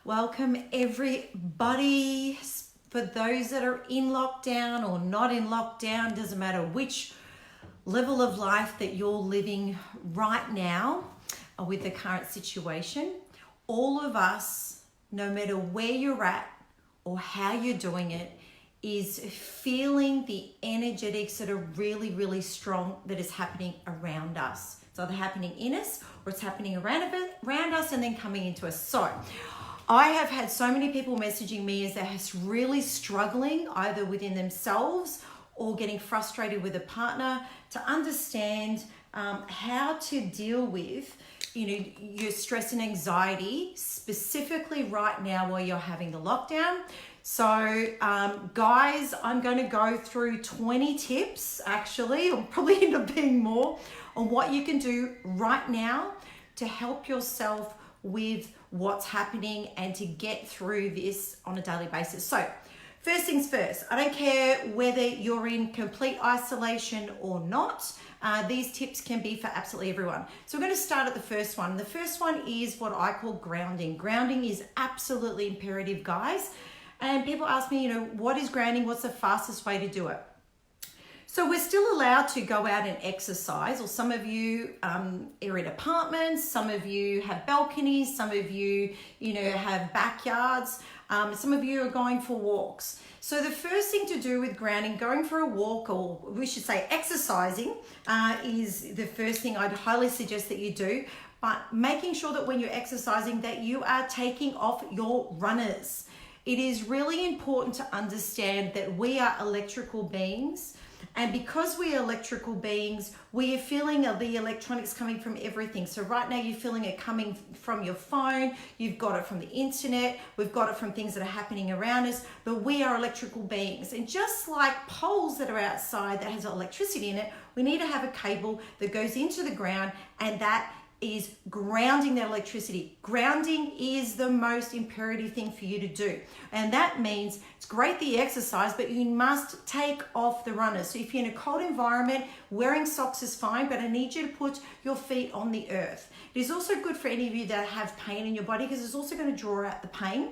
Welcome everybody. For those that are in lockdown or not in lockdown, doesn't matter which level of life that you're living right now with the current situation, all of us, no matter where you're at or how you're doing it, is feeling the energetics that are really, really strong that is happening around us. It's either happening in us or it's happening around us and then coming into us. So I have had so many people messaging me as they're really struggling either within themselves or getting frustrated with a partner to understand how to deal with your stress and anxiety specifically right now while you're having the lockdown. So guys, I'm going to go through 20 tips, actually, or probably end up being more, on what you can do right now to help yourself with what's happening and to get through this on a daily basis. So first things first, I don't care whether you're in complete isolation or not. These tips can be for absolutely everyone. So we're going to start at the first one. The first one is what I call grounding. Grounding is absolutely imperative, guys. And people ask me, what is grounding? What's the fastest way to do it? So we're still allowed to go out and exercise, or some of you are in apartments, some of you have balconies, some of you, have backyards, some of you are going for walks. So the first thing to do with grounding, going for a walk, or we should say exercising, is the first thing I'd highly suggest that you do. But making sure that when you're exercising that you are taking off your runners. It is really important to understand that we are electrical beings. And because we are electrical beings, we are feeling the electronics coming from everything. So right now you're feeling it coming from your phone, you've got it from the internet, we've got it from things that are happening around us, but we are electrical beings. And just like poles that are outside that has electricity in it, we need to have a cable that goes into the ground, and that is grounding that electricity. Grounding is the most imperative thing for you to do. And that means it's great that you exercise, but you must take off the runners. So if you're in a cold environment, wearing socks is fine, but I need you to put your feet on the earth. It is also good for any of you that have pain in your body because it's also going to draw out the pain.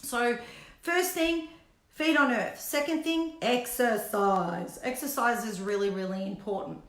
So first thing, feet on earth. Second thing, exercise. Exercise is really, really important.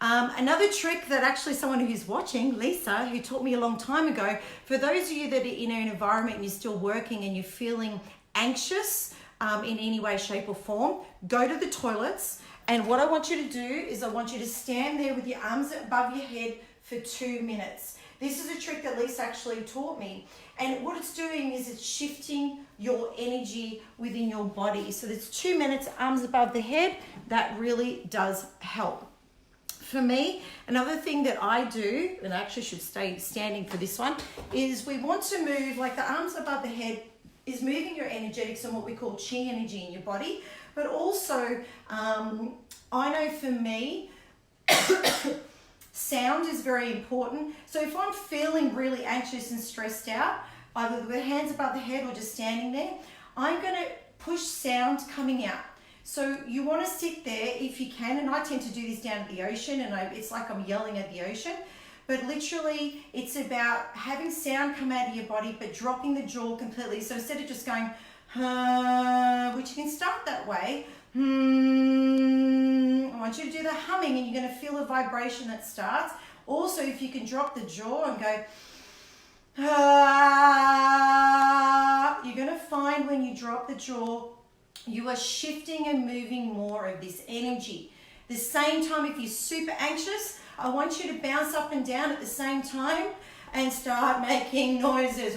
Another trick that actually someone who's watching, Lisa, who taught me a long time ago, for those of you that are in an environment and you're still working and you're feeling anxious in any way, shape or form, go to the toilets. And what I want you to do is I want you to stand there with your arms above your head for 2 minutes. This is a trick that Lisa actually taught me. And what it's doing is it's shifting your energy within your body. So there's 2 minutes, arms above the head. That really does help. For me, another thing that I do, and I actually should stay standing for this one, is we want to move, like the arms above the head is moving your energetics and what we call chi energy in your body. But also, I know for me, sound is very important. So if I'm feeling really anxious and stressed out, either with the hands above the head or just standing there, I'm going to push sound coming out. So you want to sit there if you can, and I tend to do this down at the ocean, and it's like I'm yelling at the ocean, but literally it's about having sound come out of your body but dropping the jaw completely. So instead of just going, which you can start that way, I want you to do the humming and you're going to feel a vibration that starts. Also, if you can drop the jaw and go, you're going to find when you drop the jaw, you are shifting and moving more of this energy. The same time, if you're super anxious, I want you to bounce up and down at the same time and start making noises.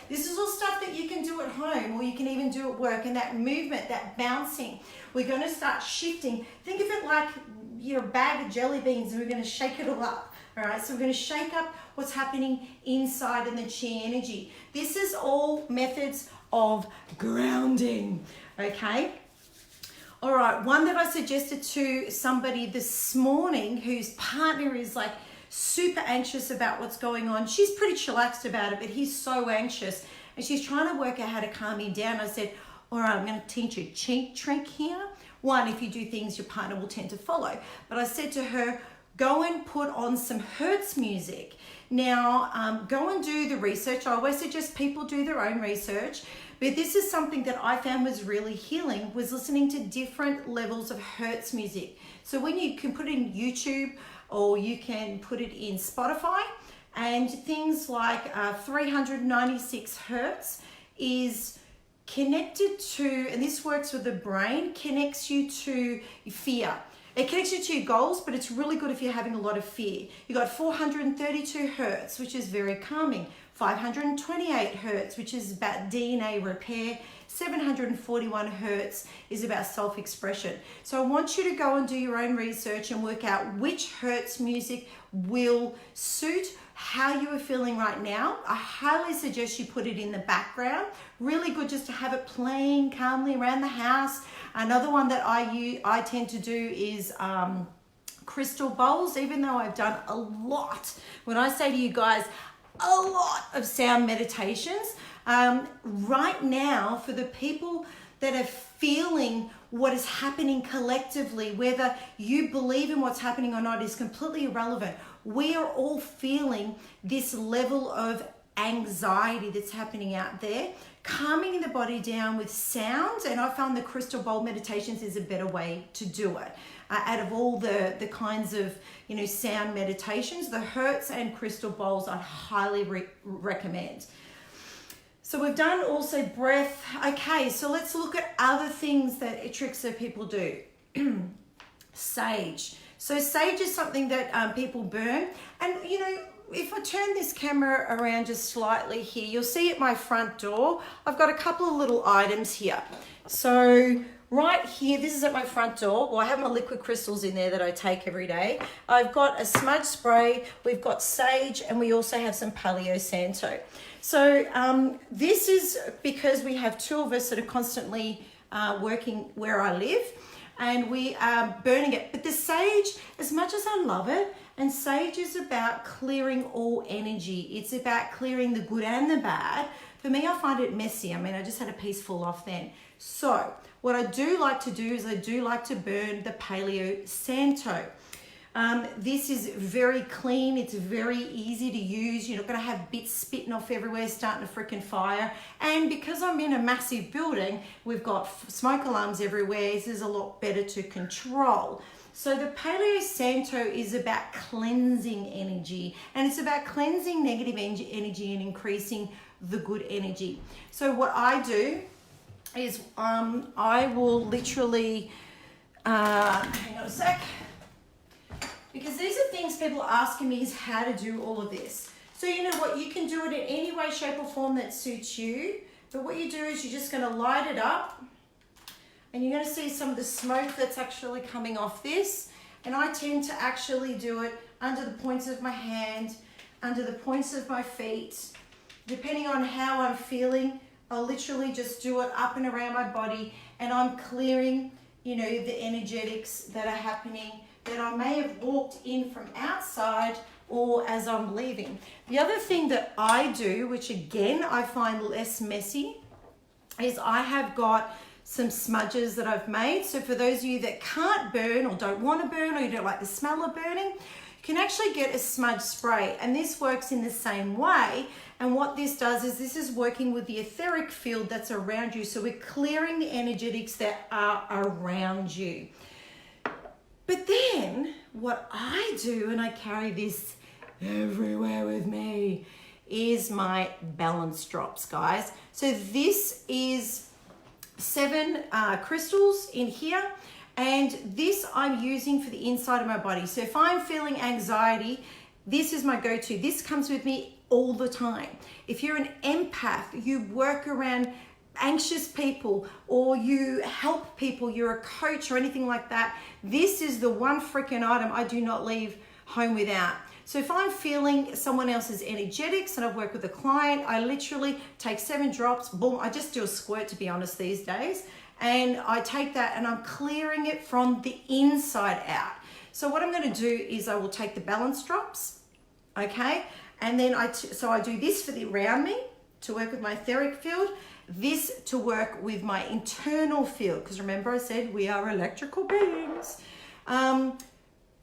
This is all stuff that you can do at home, or you can even do at work. And that movement, that bouncing, we're going to start shifting. Think of it like you're a bag of jelly beans and we're going to shake it all up. All right, so we're going to shake up what's happening inside in the chi energy. This is all methods of grounding, okay? All right, one that I suggested to somebody this morning whose partner is like super anxious about what's going on. She's pretty chillaxed about it, but he's so anxious. And she's trying to work out how to calm him down. I said, all right, I'm going to teach you a chi trick here. One, if you do things your partner will tend to follow. But I said to her, go and put on some Hertz music. Now, go and do the research. I always suggest people do their own research, but this is something that I found was really healing, was listening to different levels of hertz music. So when you can put it in YouTube or you can put it in Spotify, and things like 396 hertz is connected to, and this works with the brain, connects you to fear. It connects you to your goals, but it's really good if you're having a lot of fear. You got 432 hertz, which is very calming. 528 hertz, which is about DNA repair. 741 hertz is about self-expression. So I want you to go and do your own research and work out which hertz music will suit how you are feeling right now. I highly suggest you put it in the background. Really good just to have it playing calmly around the house. Another one that I tend to do is crystal bowls, even though I've done a lot. When I say to you guys, a lot of sound meditations, right now for the people that are feeling what is happening collectively, whether you believe in what's happening or not is completely irrelevant. We are all feeling this level of anxiety that's happening out there, calming the body down with sounds, and I found the crystal bowl meditations is a better way to do it. Out of all the kinds of sound meditations, the hertz and crystal bowls I highly recommend. So we've done also breath. Okay, so let's look at other things that tricks that people do. Sage. So sage is something that people burn, and if I turn this camera around just slightly here, you'll see at my front door, I've got a couple of little items here. So right here, this is at my front door. Well, I have my liquid crystals in there that I take every day. I've got a smudge spray, we've got sage, and we also have some Palo Santo. So this is because we have two of us that are constantly working where I live, and we are burning it. But the sage, as much as I love it, and sage is about clearing all energy. It's about clearing the good and the bad. For me, I find it messy. I mean, I just had a piece fall off then. So what I do like to do is I do like to burn the Palo Santo. This is very clean. It's very easy to use. You're not going to have bits spitting off everywhere, starting a freaking fire. And because I'm in a massive building, we've got smoke alarms everywhere. This is a lot better to control. So the Palo Santo is about cleansing energy, and it's about cleansing negative energy and increasing the good energy. So what I do is I will literally, hang on a sec, because these are things people are asking me is how to do all of this. So you know what, you can do it in any way, shape or form that suits you, but what you do is you're just going to light it up, and you're going to see some of the smoke that's actually coming off this. And I tend to actually do it under the points of my hand, under the points of my feet. Depending on how I'm feeling, I'll literally just do it up and around my body, and I'm clearing, the energetics that are happening that I may have walked in from outside or as I'm leaving. The other thing that I do, which again I find less messy, is I have got some smudges that I've made. So for those of you that can't burn or don't want to burn, or you don't like the smell of burning, you can actually get a smudge spray, and this works in the same way. And what this does is this is working with the etheric field that's around you. So we're clearing the energetics that are around you. But then what I do, and I carry this everywhere with me, is my balance drops, guys. So this is 7 crystals in here, and this I'm using for the inside of my body. So if I'm feeling anxiety, this is my go-to. This comes with me all the time. If you're an empath, you work around anxious people, or you help people, you're a coach or anything like that, this is the one freaking item I do not leave home without. So if I'm feeling someone else's energetics and I've worked with a client, I literally take 7 drops, boom, I just do a squirt, to be honest, these days. And I take that and I'm clearing it from the inside out. So what I'm going to do is I will take the balance drops, okay? And then I do this for the around me to work with my etheric field, this to work with my internal field, because remember I said we are electrical beings.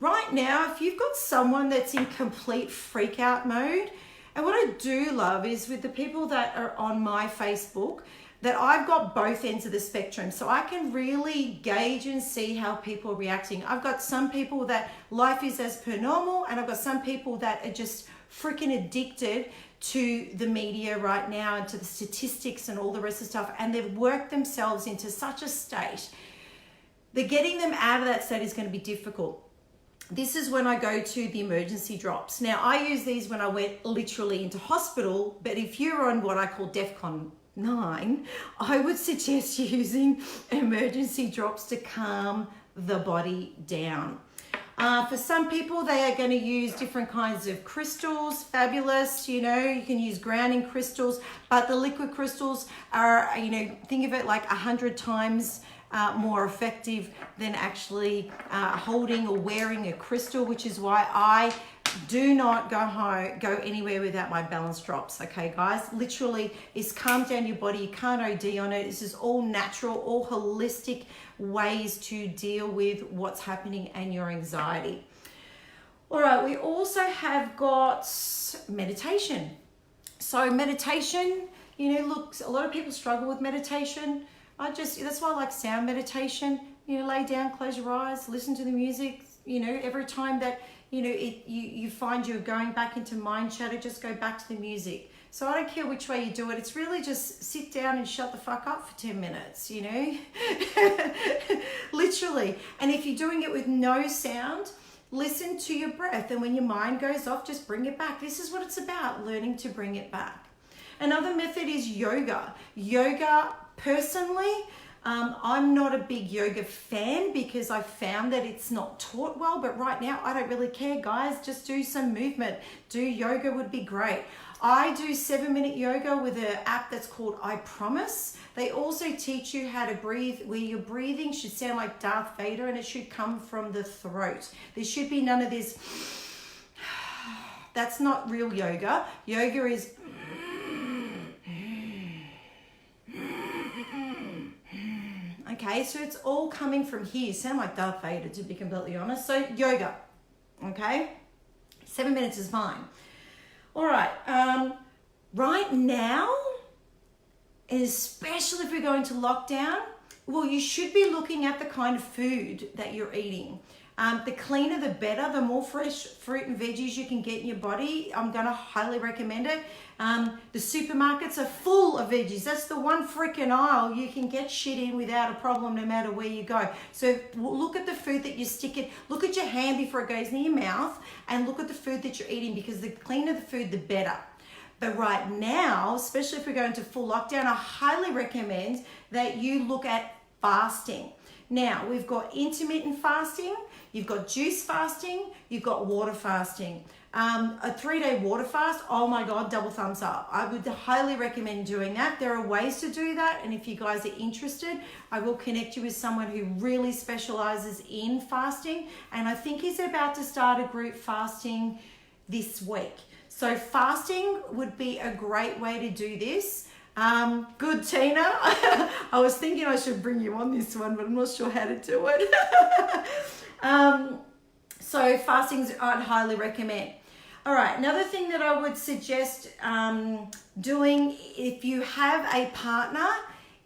right now, if you've got someone that's in complete freak out mode, and what I do love is with the people that are on my Facebook, that I've got both ends of the spectrum. So I can really gauge and see how people are reacting. I've got some people that life is as per normal, and I've got some people that are just freaking addicted to the media right now and to the statistics and all the rest of the stuff. And they've worked themselves into such a state that getting them out of that state is going to be difficult. This is when I go to the emergency drops. Now, I use these when I went literally into hospital, but if you're on what I call DEFCON 9, I would suggest using emergency drops to calm the body down. For some people, they are going to use different kinds of crystals, fabulous, you can use grounding crystals, but the liquid crystals are, think of it like 100 times more effective than actually holding or wearing a crystal, which is why I do not go anywhere without my balance drops. Okay, guys, literally, it's calmed down your body. You can't OD on it. This is all natural, all holistic ways to deal with what's happening and your anxiety. All right, we also have got meditation. So meditation, look, a lot of people struggle with meditation. That's why I like sound meditation. Lay down, close your eyes, listen to the music. Every time that you find you're going back into mind chatter, just go back to the music. So I don't care which way you do it. It's really just sit down and shut the fuck up for 10 minutes, literally. And if you're doing it with no sound, listen to your breath. And when your mind goes off, just bring it back. This is what it's about, learning to bring it back. Another method is yoga. Yoga, personally, I'm not a big yoga fan because I found that it's not taught well, but right now I don't really care, guys. Just do some movement. Do yoga would be great. I do 7-minute yoga with an app that's called I Promise. They also teach you how to breathe, where your breathing should sound like Darth Vader and it should come from the throat. There should be none of this. That's not real yoga. Yoga is okay, so it's all coming from here. You sound like Darth Vader, to be completely honest. So yoga, okay? 7 minutes is fine. All right, right now, especially if we're going to lockdown, well, you should be looking at the kind of food that you're eating. The cleaner, the better. The more fresh fruit and veggies you can get in your body, I'm going to highly recommend it. The supermarkets are full of veggies. That's the one freaking aisle you can get shit in without a problem no matter where you go. So look at the food that you stick in. Look at your hand before it goes in your mouth and look at the food that you're eating, because the cleaner the food, the better. But right now, especially if we're going to full lockdown, I highly recommend that you look at fasting. Now, we've got intermittent fasting, you've got juice fasting, you've got water fasting. A 3-day water fast, oh my God, double thumbs up. I would highly recommend doing that. There are ways to do that, and if you guys are interested, I will connect you with someone who really specializes in fasting, and I think he's about to start a group fasting this week. So fasting would be a great way to do this. Good, Tina. I was thinking I should bring you on this one, but I'm not sure how to do it. So fastings I'd highly recommend. All right, another thing that I would suggest doing if you have a partner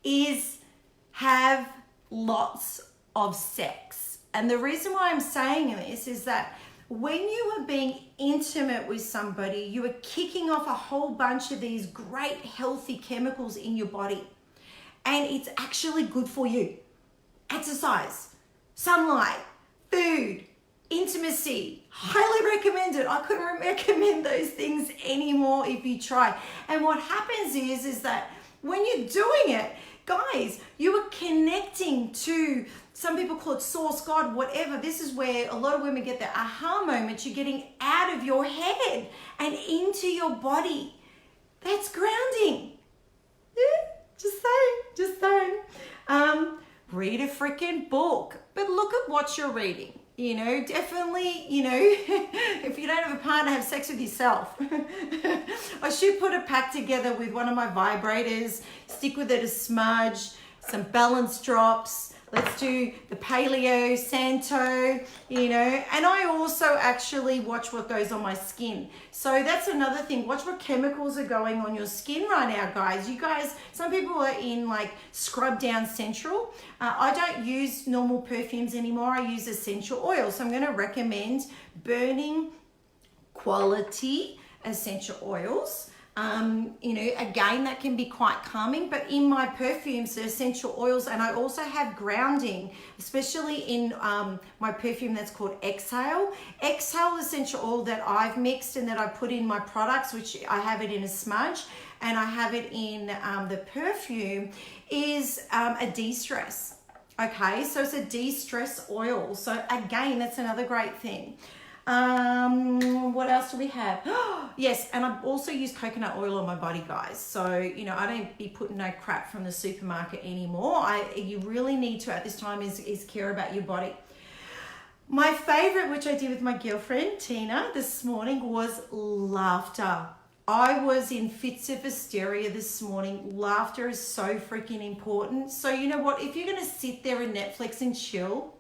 is have lots of sex. And the reason why I'm saying this is that when you are being intimate with somebody, you are kicking off a whole bunch of these great healthy chemicals in your body. And it's actually good for you. Exercise, sunlight, food, intimacy, highly recommended. I couldn't recommend those things anymore if you try. And what happens is that when you're doing it, guys, you are connecting to, some people call it source, God, whatever. This is where a lot of women get their aha moments. You're getting out of your head and into your body. That's grounding. Just saying. Read a freaking book, but look at what you're reading. Definitely, if you don't have a partner, have sex with yourself. I should put a pack together with one of my vibrators, stick with it a smudge, some balance drops, Let's do the paleo, Santo, you know, and I also actually watch what goes on my skin. So that's another thing. Watch what chemicals are going on your skin right now, guys. You guys, some people are in like scrub down central. I don't use normal perfumes anymore. I use essential oils. So I'm going to recommend burning quality essential oils. You know, again, that can be quite calming, but in my perfumes, the essential oils, and I also have grounding, especially in my perfume that's called Exhale. Exhale essential oil that I've mixed and that I put in my products, which I have it in a smudge and I have it in the perfume, is a de-stress. Okay, so it's a de-stress oil. So again, that's another great thing. What else do we have? Yes, and I also use coconut oil on my body, guys. So, you know, I don't be putting no crap from the supermarket anymore. You really need to at this time is care about your body. My favorite, which I did with my girlfriend Tina this morning, was laughter. I was in fits of hysteria this morning. Laughter is so freaking important. So you know what, if you're going to sit there and Netflix and chill,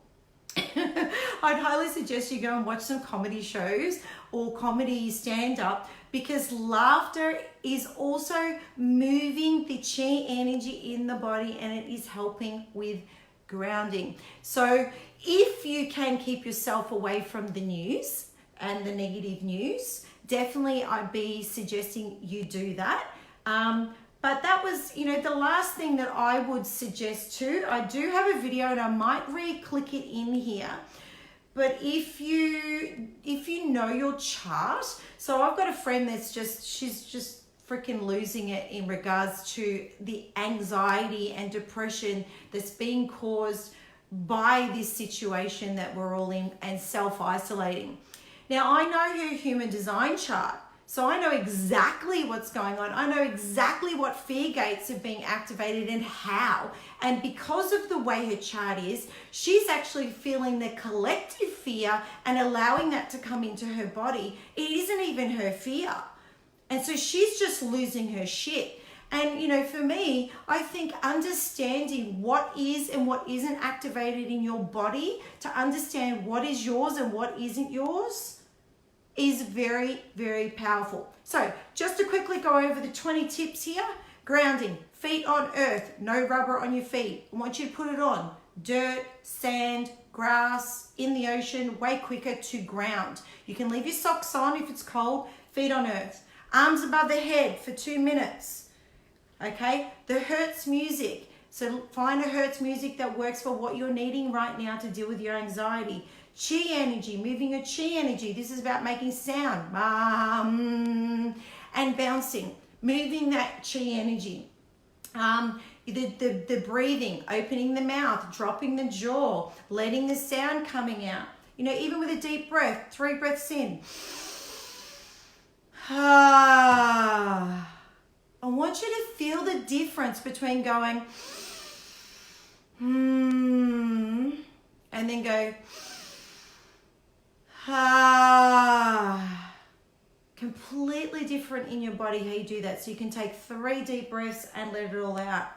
I'd highly suggest you go and watch some comedy shows or comedy stand-up, because laughter is also moving the chi energy in the body and it is helping with grounding. So if you can keep yourself away from the news and the negative news, definitely I'd be suggesting you do that. But that was, you know, the last thing that I would suggest too. I do have a video and I might re-click it in here. But if you know your chart, so I've got a friend that's she's just freaking losing it in regards to the anxiety and depression that's being caused by this situation that we're all in and self-isolating. Now, I know her human design chart. So I know exactly what's going on. I know exactly what fear gates are being activated and how. And because of the way her chart is, she's actually feeling the collective fear and allowing that to come into her body. It isn't even her fear. And so she's just losing her shit. And, you know, for me, I think understanding what is and what isn't activated in your body, to understand what is yours and what isn't yours, is very, very powerful. So just to quickly go over the 20 tips here. Grounding, feet on earth, no rubber on your feet. I want you to put it on dirt, sand, grass, in the ocean, way quicker to ground. You can leave your socks on if it's cold, feet on earth. Arms above the head for 2 minutes. Okay, the Hertz music. So find a Hertz music that works for what you're needing right now to deal with your anxiety. Chi energy, moving your chi energy. This is about making sound. And bouncing, moving that chi energy. The breathing, opening the mouth, dropping the jaw, letting the sound coming out. You know, even with a deep breath, 3 breaths in. I want you to feel the difference between going, and then go, completely different in your body how you do that. So you can take 3 deep breaths and let it all out.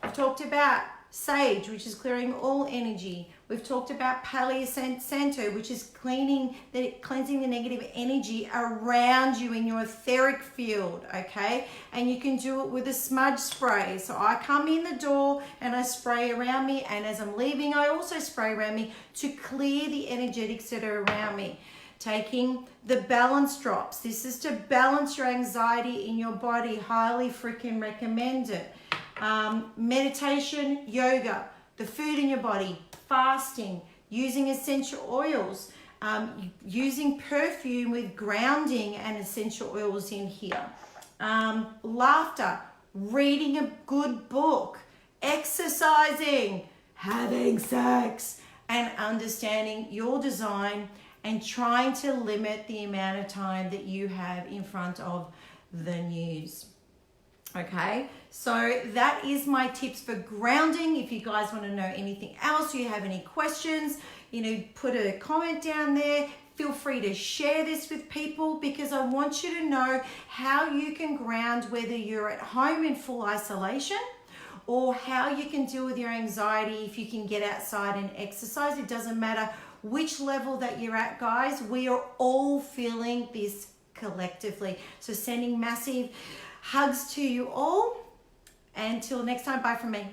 I've talked about sage, which is clearing all energy. We've talked about Palo Santo, which is cleansing the negative energy around you in your etheric field, okay? And you can do it with a smudge spray. So I come in the door and I spray around me, and as I'm leaving, I also spray around me to clear the energetics that are around me. Taking the balance drops. This is to balance your anxiety in your body. Highly freaking recommend it. Meditation, yoga, the food in your body, fasting, using essential oils, using perfume with grounding and essential oils in here. Laughter, reading a good book, exercising, having sex, and understanding your design and trying to limit the amount of time that you have in front of the news. Okay, so that is my tips for grounding. If you guys want to know anything else, you have any questions, you know, put a comment down there. Feel free to share this with people, because I want you to know how you can ground, whether you're at home in full isolation or how you can deal with your anxiety if you can get outside and exercise. It doesn't matter which level that you're at, guys. We are all feeling this collectively. So sending massive hugs to you all. Until next time, bye from me.